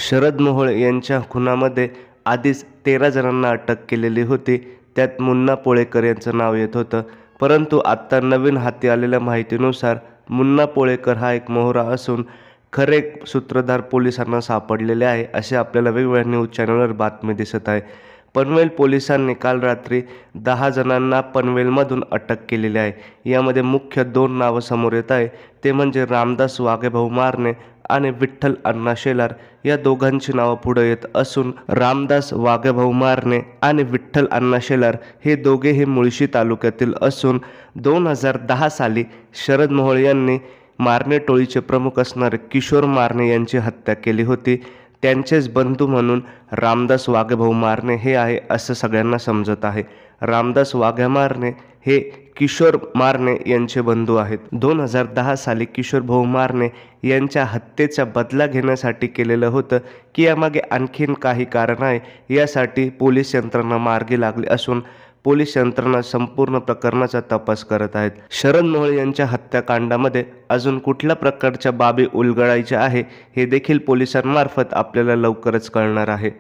शरद मोहोळ यांच्या खुनामध्ये आधीच 13 जणांना अटक केलेली होती. त्यात मुन्ना पोळेकर यांचं नाव येत होतं. परंतु आत्ता नवीन हाती आलेल्या माहितीनुसार मुन्ना पोळेकर हा एक मोहरा असून खरे सूत्रधार पोलिसांना सापडलेले आहे, असे आपल्याला वेगवेगळ्या न्यूज चॅनलवर बातमी दिसत आहे. पनवेल पोलिसांनी काल रात्री 10 जणांना पनवेलमधून अटक केलेली आहे. यामध्ये मुख्य 2 नावं समोर येत आहे, ते म्हणजे रामदास वाघेभाऊ मारणे आणि विठ्ठल अण्णा शेलार. या दोघांची नावं पुढे येत असून रामदास वाघेभाऊ मारणे आणि विठ्ठल अण्णा शेलार हे दोघेही मुळशी तालुक्यातील असून 2010 साली शरद मोहोळ यांनी मारणे टोळीचे प्रमुख असणारे किशोर मारणे यांची हत्या केली होती. त्यांचेच बंधू म्हणून रामदास वाघेभाऊ मारणे हे आहे असं सगळ्यांना समजत आहे. रामदास वाघे मारणे हे किशोर मारणे यांचे बंधू आहेत. 2010 साली किशोर भाऊ मारणे यांच्या हत्येचा बदला घेण्यासाठी केलेलं होतं की यामागे आणखीन काही कारण आहे, यासाठी पोलीस यंत्रणा मार्गी लागली असून पोलीस यंत्रणा संपूर्ण प्रकरणाचा तपास करत आहेत. शरद मोहोळ यांच्या हत्याकांडामध्ये अजून कुठल्या प्रकारच्या बाबी उलगडायच्या आहे हे देखील पोलिसांमार्फत आपल्याला लवकरच कळणार आहे.